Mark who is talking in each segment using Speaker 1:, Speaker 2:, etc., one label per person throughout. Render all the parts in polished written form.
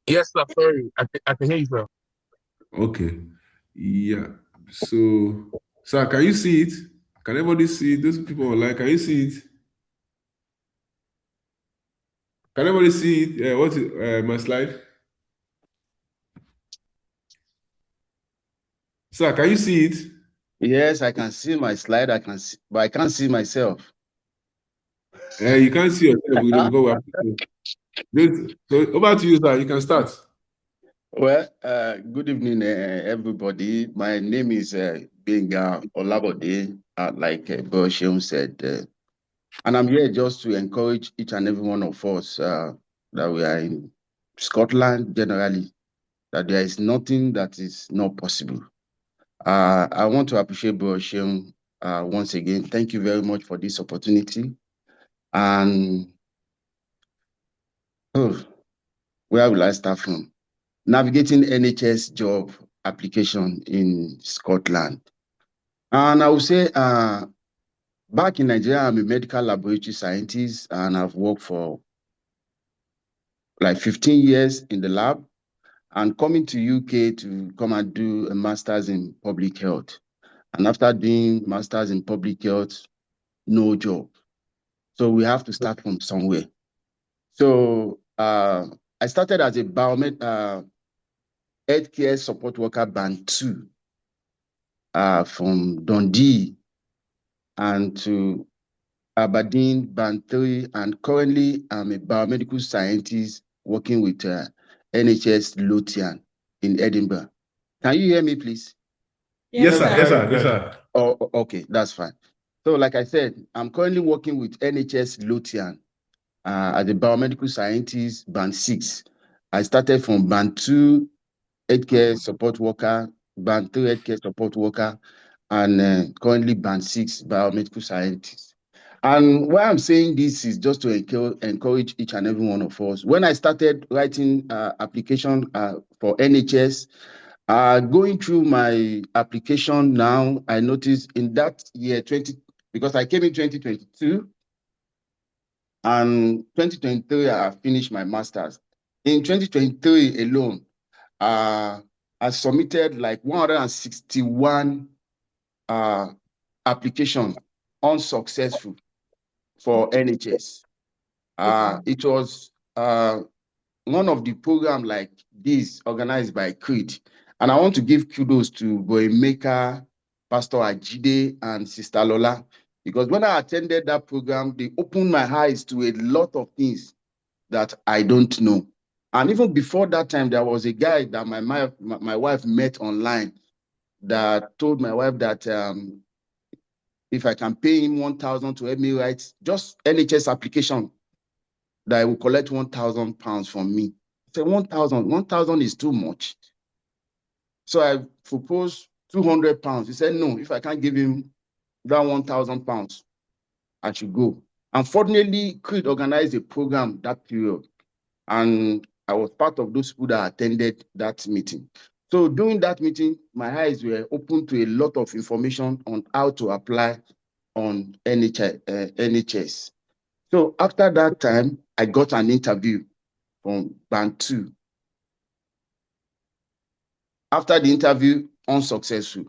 Speaker 1: Yes, sir. Sorry, I can hear you, sir.
Speaker 2: Okay. Yeah. So, sir, can you see it? Can everybody see it? Those people online, can you see it? Can everybody see it? What is my slide? Sir, can you see it?
Speaker 3: Yes, I can see my slide. I can see, but I can't see myself.
Speaker 2: You can't see yourself because we are people. So over to you, sir. You can start.
Speaker 3: Well, good evening, everybody. My name is Gbenga Olabode, like Bershom said, and I'm here just to encourage each and every one of us that we are in Scotland generally, that there is nothing that is not possible. I want to appreciate Bershom once again. Thank you very much for this opportunity. And oh, where will I start from? Navigating NHS job application in Scotland. And I would say, back in Nigeria, I'm a medical laboratory scientist and I've worked for like 15 years in the lab and coming to UK to come and do a master's in public health. And after doing master's in public health, no job. So we have to start from somewhere. So I started as a healthcare support worker band 2 from Dundee and to Aberdeen Band 3, and currently I'm a biomedical scientist working with NHS Lothian in Edinburgh. Can you hear me, please?
Speaker 2: Yes,
Speaker 1: Yes,
Speaker 2: sir.
Speaker 1: we
Speaker 2: Yes,
Speaker 1: hear
Speaker 2: sir.
Speaker 1: you.
Speaker 2: Yes,
Speaker 1: Good.
Speaker 2: sir.
Speaker 3: Oh, okay, that's fine. So, like I said, I'm currently working with NHS Lothian as a biomedical scientist, Band 6. I started from Band 2, healthcare support worker, Band 3, healthcare support worker, and currently Band 6, biomedical scientist. And why I'm saying this is just to encourage each and every one of us. When I started writing application for NHS, going through my application now, I noticed in that year 20, because I came in 2022 and 2023 I finished my master's. In 2023 alone, uh, I submitted like 161 uh, applications unsuccessful for NHS. It was one of the program like this organized by Creed. And I want to give kudos to Boemeka, Pastor Ajide, and Sister Lola, because when I attended that program, they opened my eyes to a lot of things that I don't know. And even before that time, there was a guy that my wife met online that told my wife that if I can pay him 1,000 to help me write just NHS application, that I will collect £1,000 from me. I said, 1,000 is too much. So I proposed £200. He said, no, if I can't give him that £1,000, I should go. Unfortunately, Creed organized a program that period, and I was part of those people that attended that meeting. So during that meeting, my eyes were open to a lot of information on how to apply on NHS. So after that time, I got an interview from Band 2. After the interview, unsuccessful.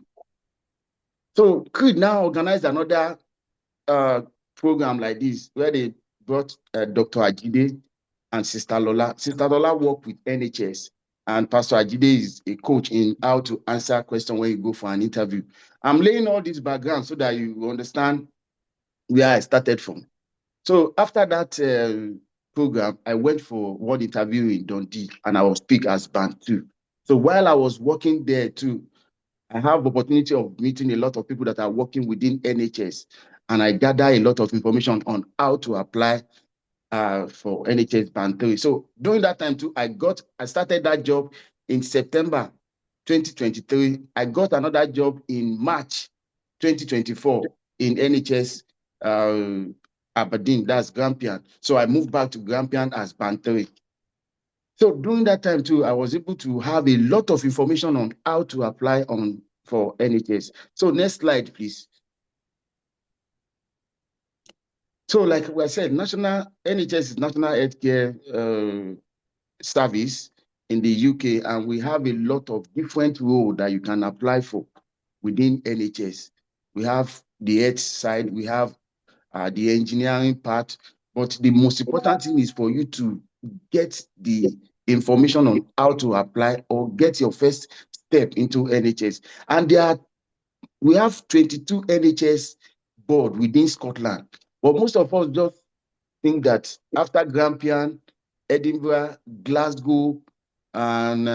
Speaker 3: So Creed now organized another uh, program like this where they brought Dr. Ajide and Sister Lola. Sister Lola worked with NHS, and Pastor Ajide is a coach in how to answer questions when you go for an interview. I'm laying all this background so that you understand where I started from. So after that program, I went for one interview in Dundee, and I was picked as band 2. So while I was working there too, I have opportunity of meeting a lot of people that are working within NHS, and I gather a lot of information on how to apply for NHS Band 3. So during that time too, I started that job in September 2023. I got another job in March 2024 in NHS Aberdeen, that's Grampian. So I moved back to Grampian as Band 3. So during that time too, I was able to have a lot of information on how to apply on for NHS. So next slide, please. So like I said, national NHS is National Healthcare Service. in the UK, and we have a lot of different roles that you can apply for within NHS. We have the health side, we have the engineering part, but the most important thing is for you to get the information on how to apply or get your first step into NHS. And we have 22 NHS board within Scotland, but most of us just think that after Grampian, Edinburgh, Glasgow, and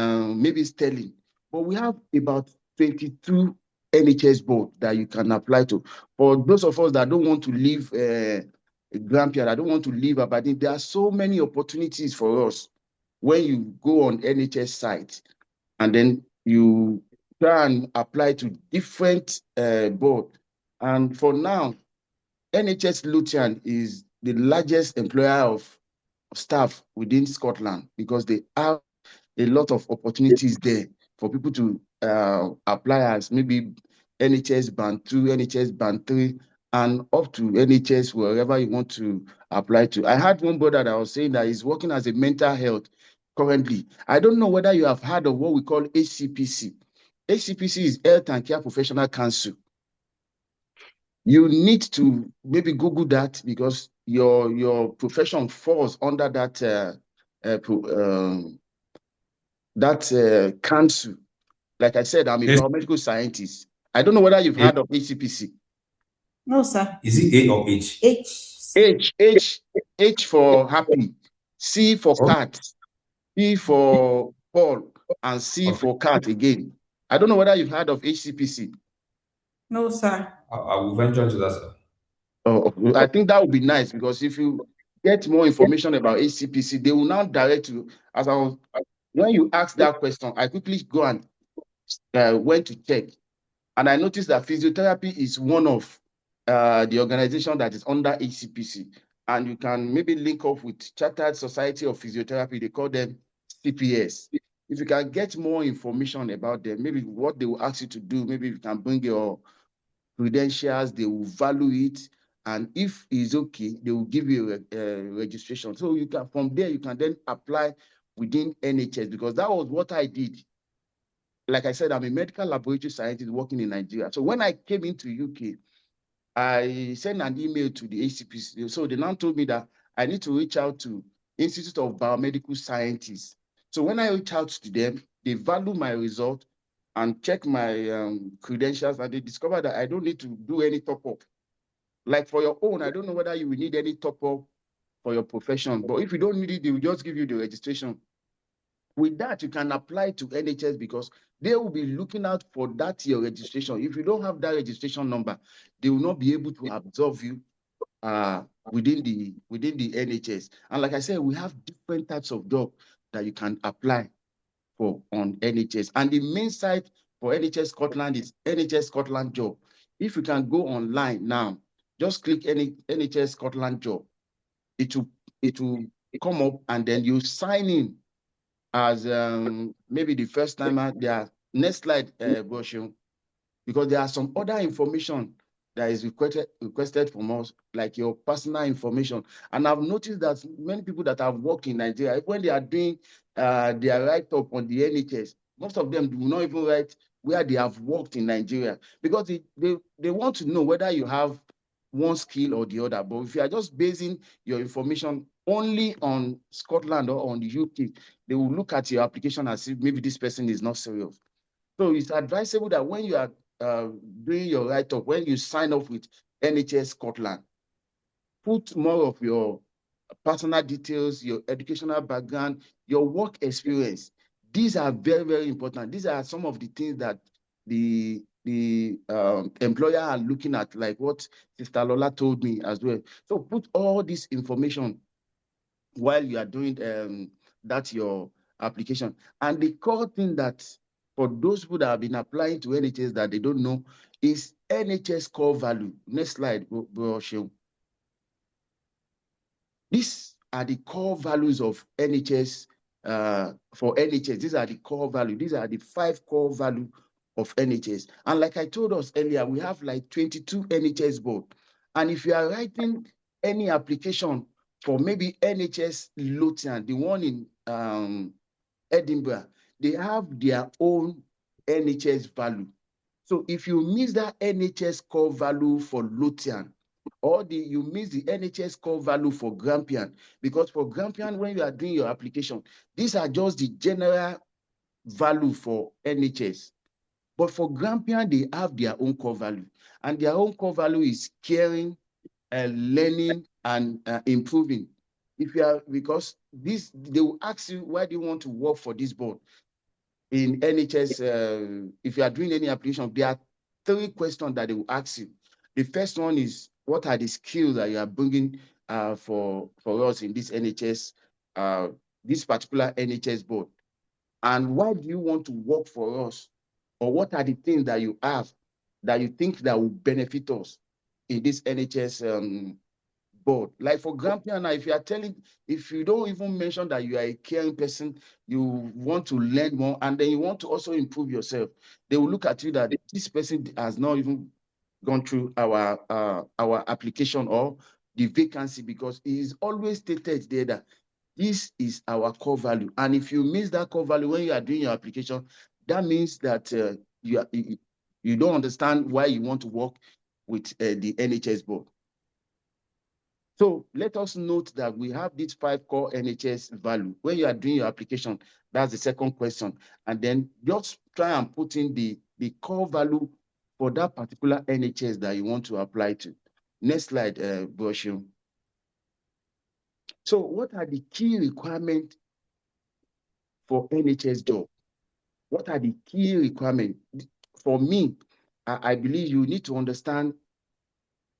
Speaker 3: maybe Stirling, but we have about 22 NHS board that you can apply to. For those of us that don't want to leave Grampian, I don't want to leave Aberdeen, there are so many opportunities for us when you go on NHS site and then you try and apply to different board. And for now, NHS Luton is the largest employer of staff within Scotland because they have a lot of opportunities there for people to apply as maybe NHS Band 2, NHS Band 3, and up to NHS wherever you want to apply to. I had one brother that was saying that he's working as a mental health currently. I don't know whether you have heard of what we call HCPC. HCPC is Health and Care Professional Council. You need to maybe Google that because your profession falls under that council. Like I said, I'm a
Speaker 2: Yes.
Speaker 3: biomedical scientist. I don't know whether you've heard of HCPC.
Speaker 4: No, sir.
Speaker 5: Is it A or H?
Speaker 4: H.
Speaker 3: H for happy, C for
Speaker 5: Oh.
Speaker 3: cat, P for Paul, and C for cat again. I don't know whether you've heard of HCPC.
Speaker 4: No, sir.
Speaker 5: I will venture into that, sir.
Speaker 3: Oh, I think that would be nice because if you get more information about HCPC, they will now direct you. When you ask that question, I quickly go and went to check, and I noticed that physiotherapy is one of the organization that is under HCPC, and you can maybe link up with Chartered Society of Physiotherapy. They call them CPS. If you can get more information about them, maybe what they will ask you to do, maybe you can bring your credentials, they will value it, and if it's okay, they will give you a registration. So you can, from there, you can then apply within NHS, because that was what I did. Like I said, I'm a medical laboratory scientist working in Nigeria. So when I came into UK, I sent an email to the HCPC. So they now told me that I need to reach out to Institute of Biomedical Sciences. So when I reach out to them, they value my result and check my credentials, and they discover that I don't need to do any top-up. Like for your own, I don't know whether you will need any top-up for your profession, but if you don't need it, they will just give you the registration. With that, you can apply to NHS because they will be looking out for that your registration. If you don't have that registration number, they will not be able to absorb you within the NHS. And like I said, we have different types of jobs that you can apply for on NHS. And the main site for NHS Scotland is NHS Scotland job. If you can go online now, just click any NHS Scotland job. It will come up, and then you sign in as maybe the first timer. Next slide, brochure, because there are some other information that is requested from us, like your personal information. And I've noticed that many people that have worked in Nigeria, when they are doing their write-up on the NHS, most of them do not even write where they have worked in Nigeria, because they want to know whether you have one skill or the other. But if you are just basing your information only on Scotland or on the UK, they will look at your application as if maybe this person is not serious. So it's advisable that when you are doing your write-up, when you sign off with NHS Scotland, put more of your personal details, your educational background, your work experience. These are very, very important. These are some of the things that the employer are looking at, like what Sister Lola told me as well. So put all this information while you are doing that your application. And the core thing that for those people that have been applying to NHS that they don't know is NHS core value. Next slide, bro. These are the core values of NHS. For NHS, these are the core values. These are the 5 core values of NHS. And like I told us earlier, we have like 22 NHS board. And if you are writing any application for maybe NHS Luton, the one in Edinburgh, they have their own NHS value. So if you miss that NHS core value for Lothian, or you miss the NHS core value for Grampian, because for Grampian, when you are doing your application, these are just the general value for NHS. But for Grampian, they have their own core value, and their own core value is caring, learning, and improving. Because they will ask you, why do you want to work for this board? In NHS, if you are doing any application, there are 3 questions that they will ask you. The first one is, what are the skills that you are bringing for us in this NHS, this particular NHS board? And why do you want to work for us? Or what are the things that you have that you think that will benefit us in this NHS board? Like for Grampian, if you don't even mention that you are a caring person, you want to learn more, and then you want to also improve yourself, they will look at you that this person has not even gone through our application or the vacancy, because it is always stated there that this is our core value. And if you miss that core value when you are doing your application, that means that you don't understand why you want to work with the NHS board. So let us note that we have these 5 core NHS value. When you are doing your application, that's the second question. And then just try and put in the core value for that particular NHS that you want to apply to. Next slide, Broshio. So what are the key requirements for NHS job? What are the key requirements? For me, I believe you need to understand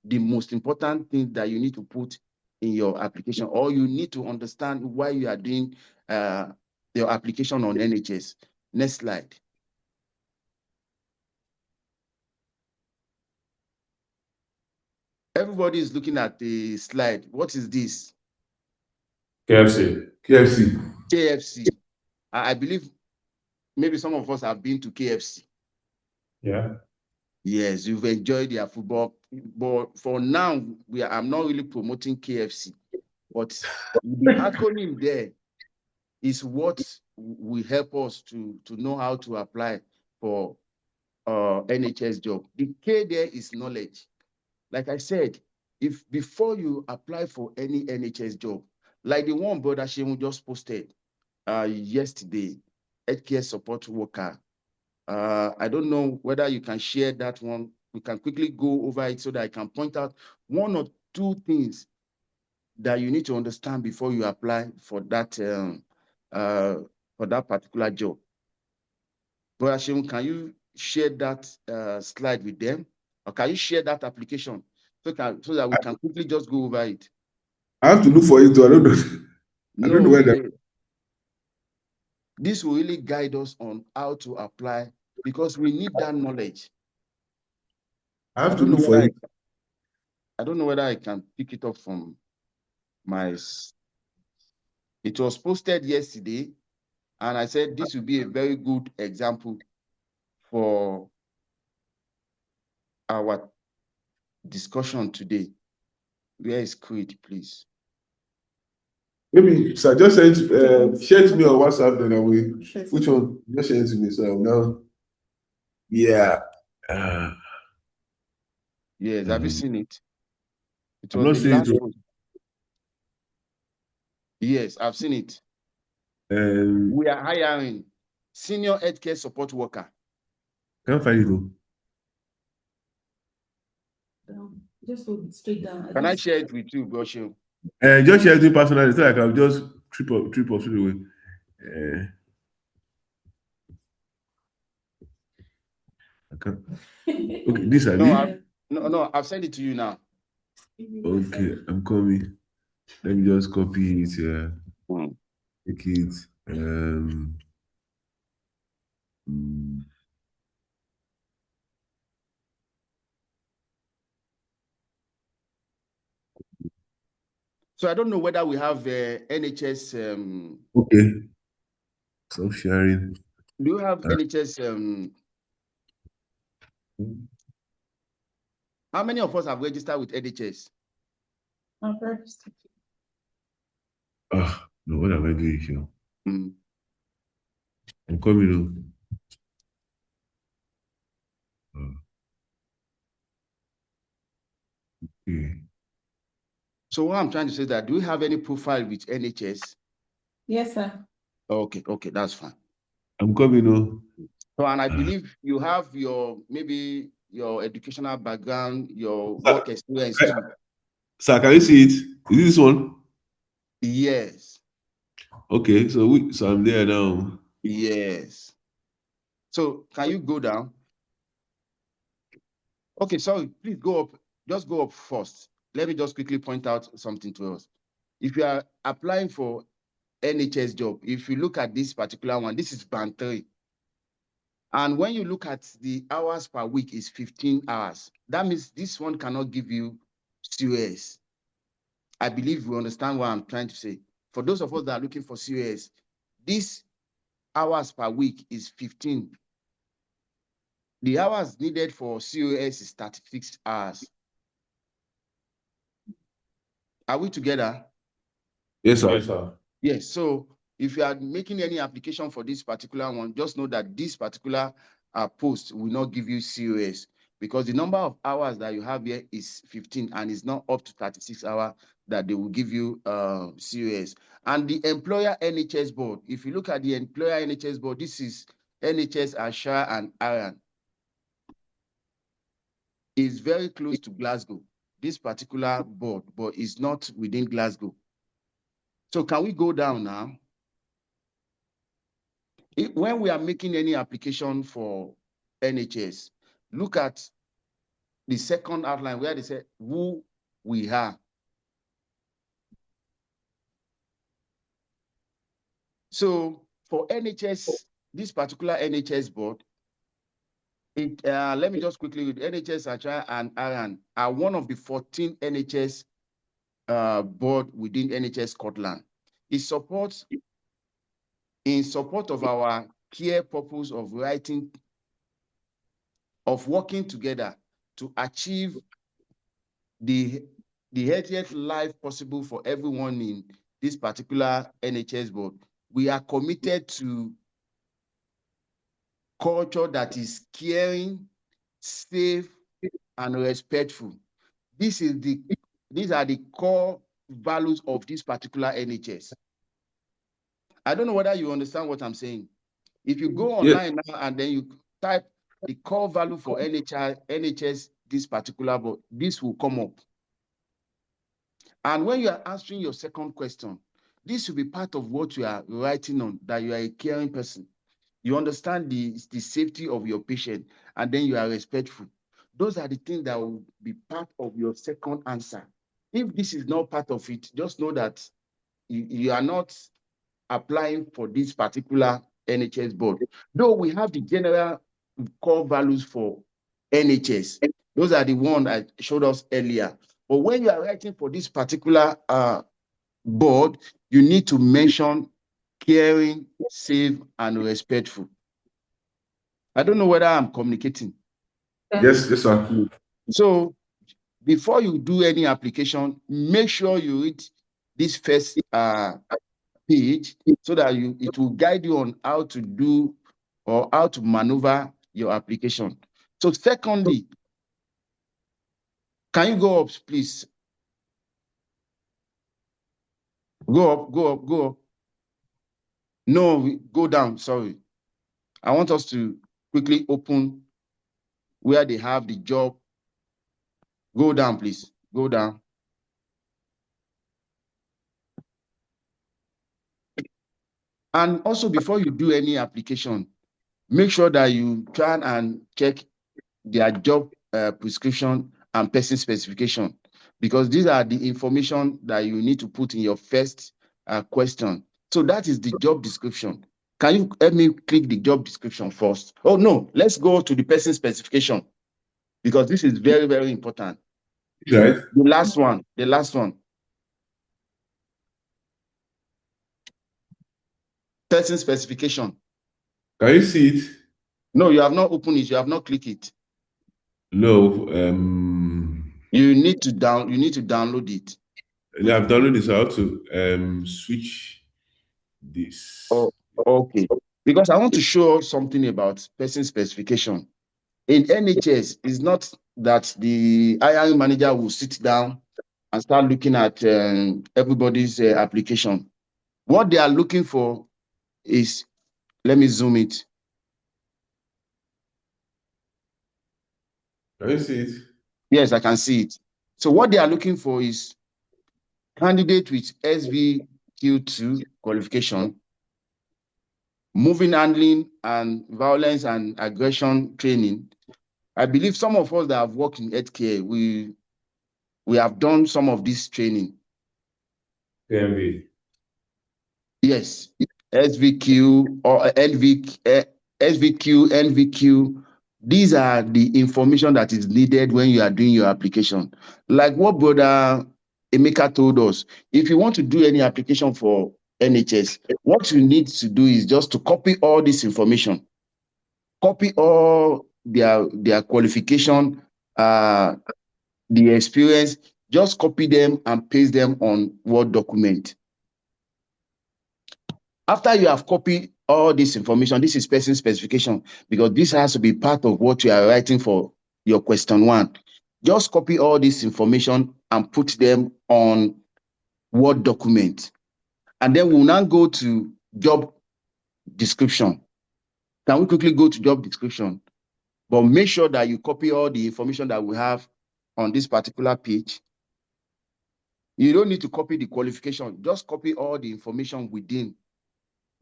Speaker 3: the most important thing that you need to put in your application, or you need to understand why you are doing your application on NHS. Next slide. Everybody is looking at the slide. What is this?
Speaker 5: KFC.
Speaker 3: KFC. I believe maybe some of us have been to KFC.
Speaker 5: Yeah.
Speaker 3: Yes, you've enjoyed their football. But for now, I'm not really promoting KFC. But the acronym there is what will help us to know how to apply for NHS job. The K there is knowledge. Like I said, if before you apply for any NHS job, like the one Brother Shemu just posted yesterday, healthcare support worker. I don't know whether you can share that one. We can quickly go over it so that I can point out 1 or 2 things that you need to understand before you apply for that particular job. Brother Shemu, can you share that slide with them? Or can you share that application so that we can quickly just go over it?
Speaker 2: I have to look for it, though. I don't know. I don't know whether.
Speaker 3: This will really guide us on how to apply, because we need that knowledge.
Speaker 2: I have to look for it.
Speaker 3: I don't know whether I can pick it up from my. It was posted yesterday, and I said this will be a very good example for our discussion today. Where is Creed, please?
Speaker 2: Maybe, sir, just share to me on WhatsApp, then I will. Which one? Just share it to me, so now. Yeah.
Speaker 3: Yes, have you seen it? It
Speaker 2: I'm
Speaker 3: was
Speaker 2: not
Speaker 3: the last
Speaker 2: seeing
Speaker 3: one. Yes, I've seen it.
Speaker 2: it.
Speaker 3: We are hiring senior healthcare support worker.
Speaker 2: Can't find it, though.
Speaker 4: Just hold it straight down.
Speaker 3: Can I share it with you, Goshen?
Speaker 2: Just share it personally, so I can just trip up straight away. I can't. Okay, this I mean.
Speaker 3: No, I've sent it to you now.
Speaker 2: Okay, I'm coming. Let me just copy it here. Take it.
Speaker 3: So I don't know whether we have NHS.
Speaker 2: Okay. Stop sharing.
Speaker 3: Do you have NHS? How many of us have registered with NHS?
Speaker 4: I'm registered.
Speaker 2: No, what am I doing here? I'm coming. Okay.
Speaker 3: So what I'm trying to say is that, do you have any profile with NHS?
Speaker 4: Yes, sir.
Speaker 3: Okay, that's fine.
Speaker 2: I'm coming.
Speaker 3: So, and I believe you have maybe your educational background, your work experience too.
Speaker 2: Sir, can you see it? Is it this one?
Speaker 3: Yes.
Speaker 2: Okay, so I'm there now.
Speaker 3: Yes. So can you go down? Okay, sorry, please go up. Just go up first. Let me just quickly point out something to us. If you are applying for NHS job, if you look at this particular one, this is band 3. And when you look at the hours per week is 15 hours. That means this one cannot give you COS. I believe you understand what I'm trying to say. For those of us that are looking for COS, this hours per week is 15. The hours needed for COS is 36 hours. Are we together?
Speaker 2: Yes, sir.
Speaker 5: Yes, sir.
Speaker 3: Yes. So if you are making any application for this particular one, just know that this particular post will not give you COS, because the number of hours that you have here is 15 and it's not up to 36 hours that they will give you COS. And the employer NHS board, if you look at the employer NHS board, this is NHS Ashire and Iron. Is very close to Glasgow, this particular board, but it's not within Glasgow. So can we go down now? When we are making any application for NHS, look at the second outline where they say who we are. So for NHS, this particular NHS board, let me just quickly read. NHS Achai and Aran are one of the 14 NHS board within NHS Scotland. It supports, in support of our clear purpose of working together to achieve the healthiest life possible for everyone in this particular NHS board. We are committed to culture that is caring, safe, and respectful. These are the core values of this particular NHS. I don't know whether you understand what I'm saying. If you go online now and then you type the core value for NHS, this particular board, this will come up. And when you are answering your second question, this will be part of what you are writing on, that you are a caring person. You understand the safety of your patient, and then you are respectful. Those are the things that will be part of your second answer. If this is not part of it, just know that you are not applying for this particular NHS board. Though we have the general core values for NHS, those are the ones I showed us earlier. But when you are writing for this particular board, you need to mention caring, safe, and respectful. I don't know whether I'm communicating.
Speaker 2: Yes, sir.
Speaker 3: So before you do any application, make sure you read this first page so that it will guide you on how to do or how to maneuver your application. So secondly, can you go up, please? Go up, go up, go up. No, go down, sorry. I want us to quickly open where they have the job. Go down, please. Go down. And also, before you do any application, make sure that you try and check their job prescription and person specification, because these are the information that you need to put in your first question. So that is the job description. Can you help me click the job description first? Oh, no, let's go to the person specification, because this is very, very important.
Speaker 2: Right.
Speaker 3: The last one. Person specification.
Speaker 2: Can you see it?
Speaker 3: No, you have not opened it. You have not clicked it.
Speaker 2: No.
Speaker 3: You need to download it.
Speaker 2: I've downloaded this. I have to switch this.
Speaker 3: Oh, okay. Because I want to show something about person specification. In NHS, it's not that the hiring manager will sit down and start looking at everybody's application. What they are looking for is, let me zoom it.
Speaker 2: Can you see it?
Speaker 3: Yes, I can see it. So what they are looking for is candidate with SVQ2 qualification, moving handling and violence and aggression training. I believe some of us that have worked in healthcare, we have done some of this training.
Speaker 5: PMV.
Speaker 3: Yes, SVQ or SVQ, NVQ. These are the information that is needed when you are doing your application. Like what Brother Emeka told us, if you want to do any application for NHS, what you need to do is just to copy all this information, copy all their qualification, the experience, just copy them and paste them on Word document. After you have copied all this information, this is person specification, because this has to be part of what you are writing for your question 1. Just copy all this information and put them on Word document. And then we'll now go to job description. Can we quickly go to job description? But make sure that you copy all the information that we have on this particular page. You don't need to copy the qualification. Just copy all the information within.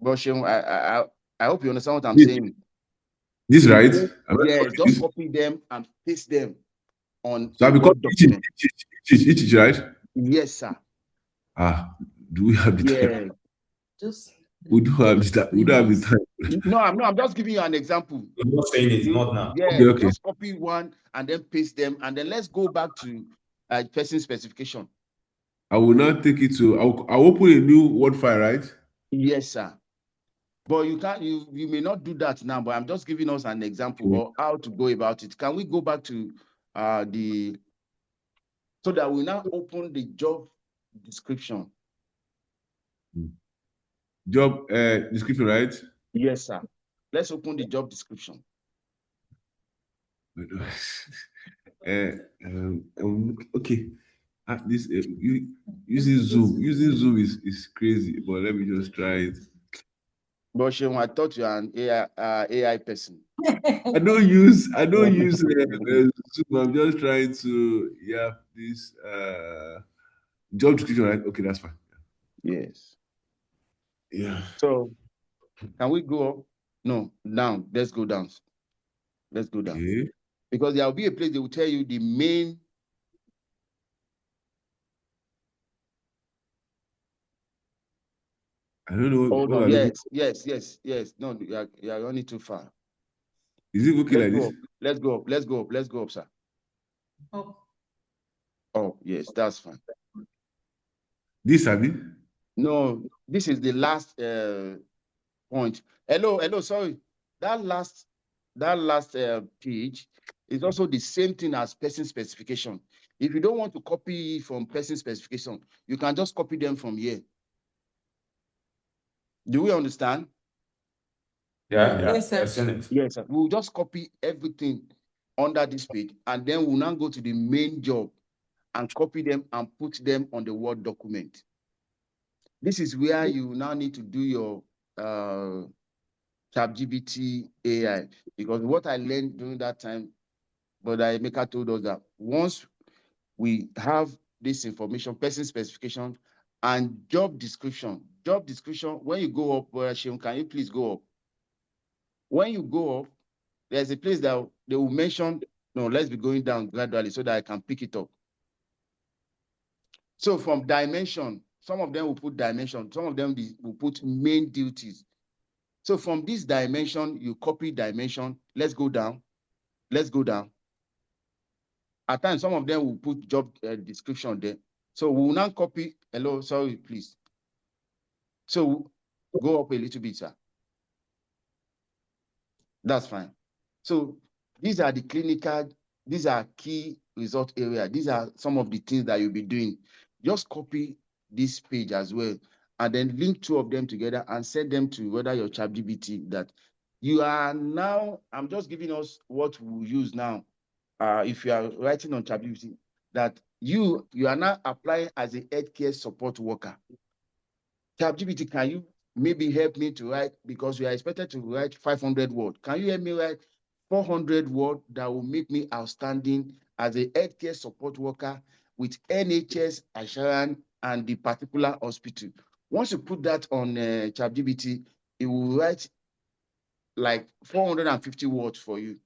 Speaker 3: But I hope you understand what I'm saying.
Speaker 2: This right?
Speaker 3: Yeah, just copy them and paste them on
Speaker 2: So
Speaker 3: a
Speaker 2: I become
Speaker 3: Word document.
Speaker 2: each, right?
Speaker 3: Yes, sir.
Speaker 2: Do we have the time?
Speaker 3: Yeah.
Speaker 4: Just
Speaker 2: We do have the time. We don't have the time.
Speaker 3: No, I'm just giving you an example.
Speaker 5: I'm not saying it, not now.
Speaker 3: Yeah,
Speaker 2: Okay.
Speaker 3: just copy one and then paste them, and then let's go back to person specification.
Speaker 2: I will not take it to. I'll open a new Word file, right?
Speaker 3: Yes, sir. But you can't. You may not do that now. But I'm just giving us an example of how to go about it. Can we go back to so that we now open the job description?
Speaker 2: Job description, right?
Speaker 3: Yes, sir. Let's open the job description.
Speaker 2: Okay. This using Zoom is crazy, but let me just try it.
Speaker 3: But Sheung, I thought you are an AI person.
Speaker 2: I don't use Zoom. I'm just trying to this job description, right? Okay, that's fine.
Speaker 3: Yes.
Speaker 2: Yeah.
Speaker 3: So can we go up? No, down. Let's go down. Let's go down.
Speaker 2: Okay.
Speaker 3: Because there will be a place they will tell you the main.
Speaker 2: I don't know.
Speaker 3: Hold on. Yes. No, you are running too far.
Speaker 2: Is it okay like this?
Speaker 3: Let's go up, sir. Oh, yes, that's fine.
Speaker 2: This, Abby?
Speaker 3: No, this is the last point. Hello, sorry. That last page is also the same thing as person specification. If you don't want to copy from person specification, you can just copy them from here. Do we understand?
Speaker 5: Yeah.
Speaker 4: Yes, sir.
Speaker 5: I've seen it.
Speaker 3: Yes, sir. We'll just copy everything under this page, and then we'll now go to the main job and copy them and put them on the Word document. This is where you now need to do your ChatGPT AI, because what I learned during that time, Brother Emeka told us that once we have this information, person specification, and job description, when you go up, Brother Sheung, can you please go up? When you go up, there's a place that they will mention, no, let's be going down gradually so that I can pick it up. So from dimension, some of them will put dimension, some of them will put main duties. So from this dimension, you copy dimension. Let's go down. At times, some of them will put job description there. So we will now copy. Hello, sorry, please. So go up a little bit, sir. That's fine. So these are the clinical, these are key result area. These are some of the things that you'll be doing. Just copy this page as well and then link two of them together and send them to whether your ChatGPT that you are now. I'm just giving us what we use now. If you are writing on ChatGPT, that you are now applying as a healthcare support worker. ChatGPT, can you maybe help me to write, because we are expected to write 500 words. Can you help me write 400 words that will make me outstanding as a healthcare support worker with NHS assurance and the particular hospital? Once you put that on ChatGPT, it will write like 450 words for you.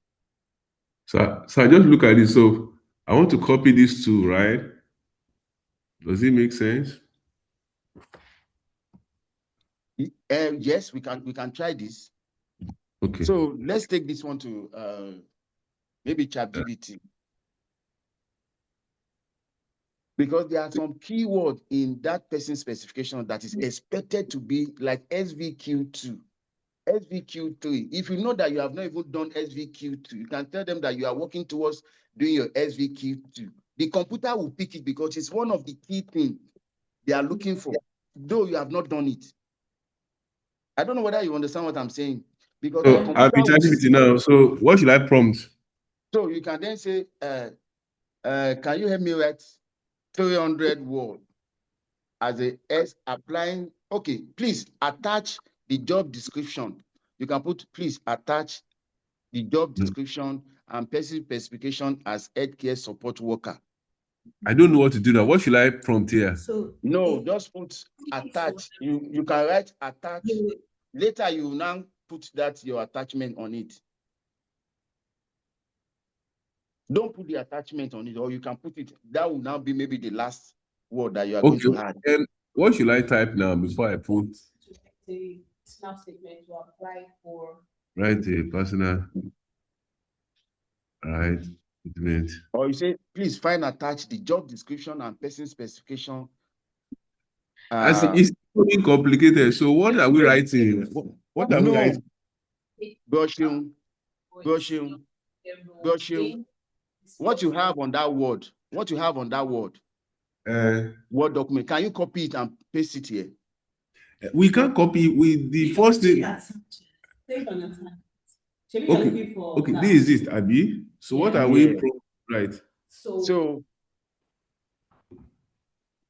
Speaker 2: So I just look at this. So I want to copy these two, right? Does it make sense?
Speaker 3: Yes, we can try this.
Speaker 2: Okay.
Speaker 3: So let's take this one to maybe ChatGPT. Because there are some keywords in that person specification that is expected to be like SVQ2, SVQ3. If you know that you have not even done SVQ2, you can tell them that you are working towards doing your SVQ2. The computer will pick it because it's one of the key things they are looking for, though you have not done it. I don't know whether you understand what I'm saying. Because the
Speaker 2: So I'm in
Speaker 3: computer
Speaker 2: ChatGPT now. So what should I prompt?
Speaker 3: So you can then say, can you help me write 300 words as a S applying? Okay, please attach the job description. You can put, please attach the job description and person specification as healthcare support worker.
Speaker 2: I don't know what to do now. What should I prompt here?
Speaker 4: So
Speaker 3: No, just put attach. You can write attach. Later, you now put that your attachment on it. Don't put the attachment on it, or you can put it. That will now be maybe the last word that you are going to add.
Speaker 2: And what should I type now before I put?
Speaker 4: the snap statement to apply for.
Speaker 2: Write a personal right statement.
Speaker 3: Or you say, please find attached the job description and person specification.
Speaker 2: As it's becoming complicated. So what are we writing? What are we
Speaker 3: No,
Speaker 2: writing?
Speaker 3: brushing. What you have on that word, Word document, can you copy it and paste it here?
Speaker 2: We can't copy with the first thing. Okay, okay, this is it, Abby. So what are we right?
Speaker 3: So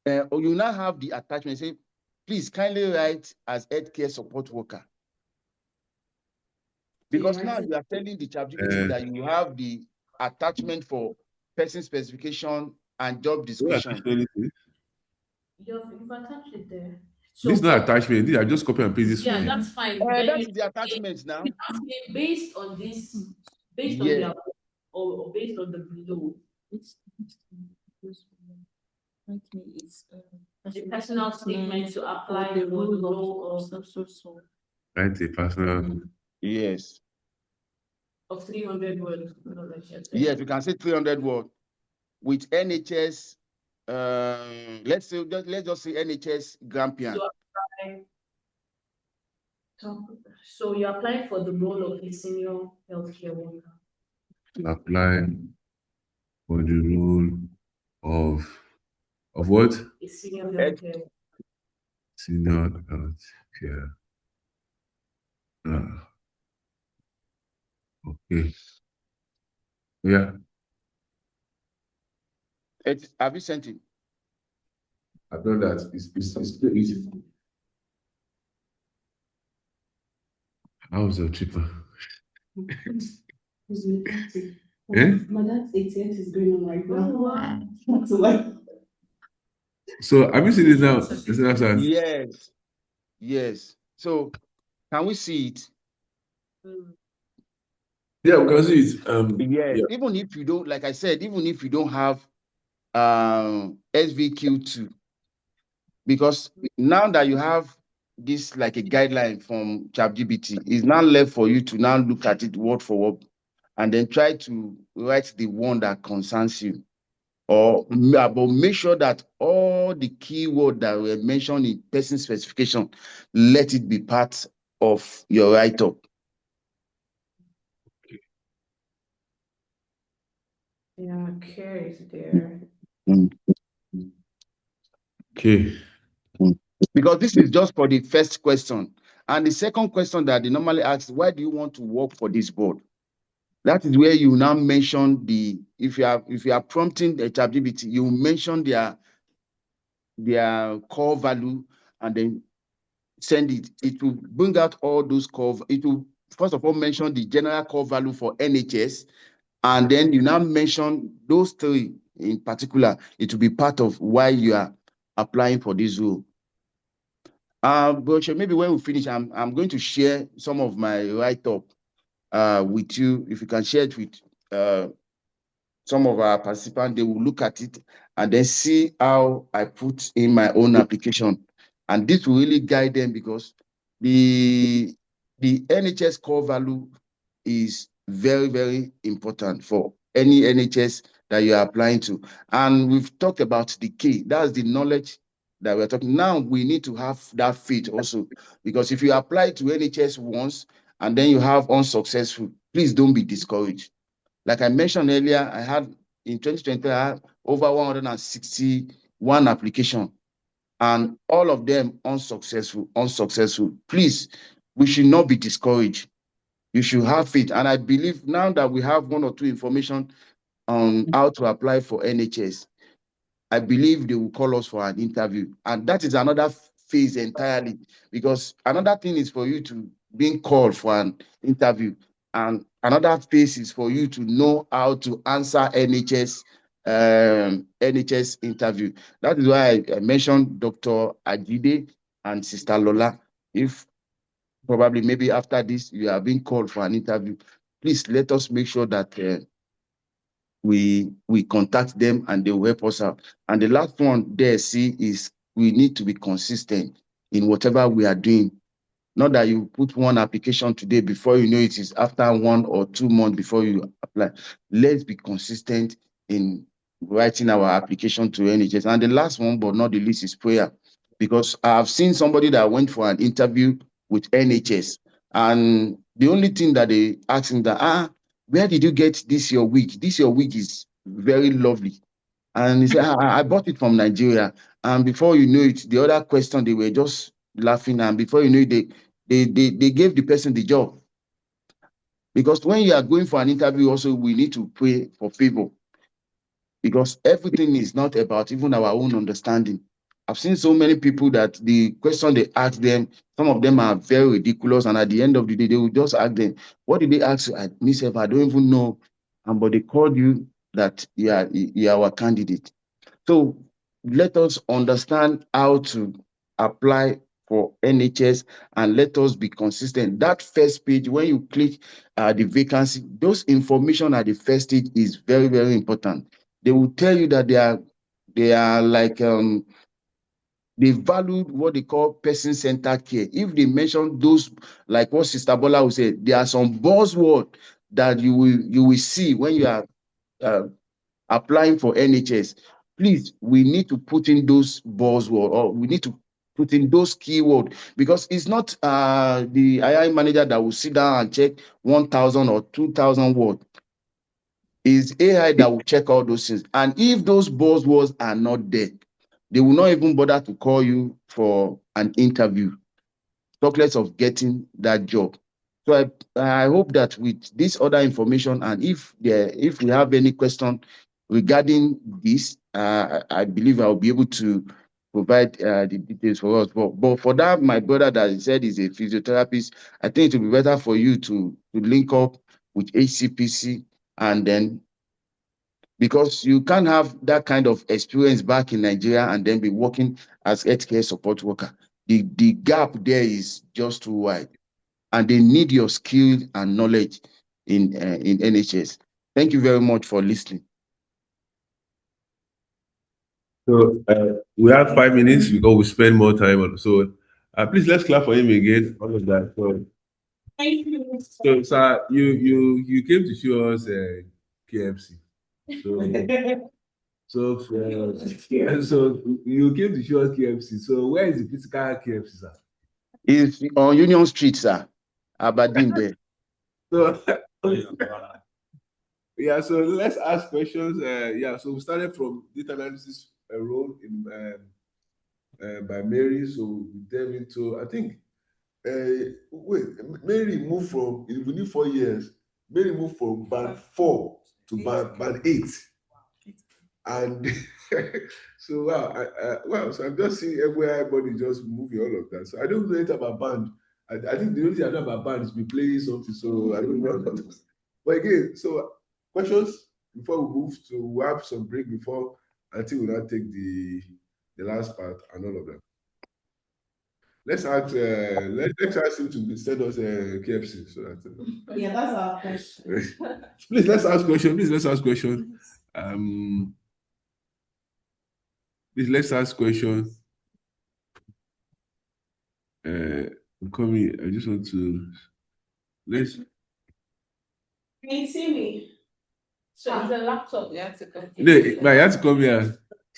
Speaker 3: you now have the attachment. Say, please kindly write as healthcare support worker. Because now you are telling the ChatGPT that you have the attachment for person specification and job description.
Speaker 4: You've attached it there.
Speaker 2: This is not attachment. These are just copy and paste this
Speaker 4: Yeah,
Speaker 2: for me.
Speaker 4: that's fine.
Speaker 3: That is the attachment now.
Speaker 4: Based on this, based on the or based on the below. The personal statement to apply the role of
Speaker 2: Write a personal.
Speaker 3: Yes.
Speaker 4: Of 300 words.
Speaker 3: Yes, we can say 300 words with NHS. Let's just say NHS Grampian.
Speaker 4: So you're applying for the role of a senior healthcare worker.
Speaker 2: Apply for the role of what?
Speaker 4: A senior healthcare.
Speaker 2: Senior healthcare. Okay. Yeah.
Speaker 3: Have you sent it?
Speaker 2: I've done that. It's too easy. How's the cheaper? Eh?
Speaker 4: My dad's 88 is going on right now.
Speaker 2: So have you seen this now?
Speaker 3: Yes. Yes. So can we see it?
Speaker 2: Yeah, we can see it.
Speaker 3: Yes.
Speaker 2: Yeah.
Speaker 3: Even if you don't, like I said, even if you don't have SVQ2, because now that you have this like a guideline from ChatGPT, it's now left for you to now look at it word for word and then try to write the one that concerns you. But make sure that all the keywords that were mentioned in person specification, let it be part of your write-up.
Speaker 4: Yeah, care is there.
Speaker 2: Okay.
Speaker 3: Because this is just for the first question. And the second question that they normally ask, why do you want to work for this board? That is where you now mention if you are prompting the ChatGPT, you mention their core value and then send it. It will bring out all those core. It will first of all mention the general core value for NHS, and then you now mention those three in particular. It will be part of why you are applying for this role. But maybe when we finish, I'm going to share some of my write-up with you. If you can share it with some of our participants, they will look at it and then see how I put in my own application. And this will really guide them because the NHS core value is very, very important for any NHS that you are applying to. And we've talked about the key. That's the knowledge that we're talking. Now we need to have that faith also, because if you apply to NHS once and then you have unsuccessful, please don't be discouraged. Like I mentioned earlier, I had in 2020, I had over 161 applications, and all of them unsuccessful. Please, we should not be discouraged. You should have faith. And I believe now that we have one or two information on how to apply for NHS, I believe they will call us for an interview. And that is another phase entirely, because another thing is for you to being called for an interview. And another phase is for you to know how to answer NHS interview. That is why I mentioned Dr. Ajide and Sister Lola. If probably maybe after this you are being called for an interview, please let us make sure that we contact them and they will help us out. And the last one there, see, is we need to be consistent in whatever we are doing. Not that you put one application today, before you know it is after 1 or 2 months before you apply. Let's be consistent in writing our application to NHS. And the last one, but not the least, is prayer. Because I've seen somebody that went for an interview with NHS, and the only thing that they asked him that, where did you get this your wig? This your wig is very lovely. And he said, I bought it from Nigeria. And before you know it, the other question, they were just laughing. And before you know it, they gave the person the job. Because when you are going for an interview, also, we need to pray for favor. Because everything is not about even our own understanding. I've seen so many people that the question they ask them, some of them are very ridiculous. And at the end of the day, they will just ask them, what did they ask you? Myself, I don't even know. But they called you that you are our candidate. So let us understand how to apply for NHS, and let us be consistent. That first page, when you click the vacancy, those information at the first stage is very, very important. They will tell you that they are like they valued what they call person-centered care. If they mention those, like what Sister Bola will say, there are some buzzwords that you will see when you are applying for NHS. Please, we need to put in those buzzwords, or we need to put in those keywords, because it's not the AI manager that will sit down and check 1,000 or 2,000 words. It's AI that will check all those things. And if those buzzwords are not there, they will not even bother to call you for an interview, talk less of getting that job. So I hope that with this other information, and if we have any question regarding this, I believe I'll be able to provide the details for us. But for that, my brother that said is a physiotherapist, I think it will be better for you to link up with HCPC, and then, because you can't have that kind of experience back in Nigeria and then be working as healthcare support worker. The gap there is just too wide, and they need your skill and knowledge in NHS. Thank you very much for listening.
Speaker 2: So we have 5 minutes because we spend more time on. So please, let's clap for him again. All of that. So,
Speaker 4: Thank you.
Speaker 2: so sir, you came to show us KFC. So you came to show us KFC. So where is the physical KFC, sir?
Speaker 3: It's on Union Street, sir. Aberdeen.
Speaker 2: So yeah, so let's ask questions. So we started from data analysis role in by Mary. So we delve into, I think, wait, Mary moved from, within 4 years, Mary moved from band 4 to band 8. And so so I'm just seeing everybody just moving all of that. So I don't know anything about band. I think the only thing I know about band is me playing something. So I don't know. But again, so questions before we move to, we have some break before, until we now take the last part and all of that. Let's ask him to send us KFC so that.
Speaker 4: Yeah, that's our question.
Speaker 2: Please let's ask question. Please let's ask question. Please let's ask question. Coming. I just want to let's.
Speaker 4: Can you see me? So it's a laptop. You have to come.
Speaker 2: No, but you have to come here.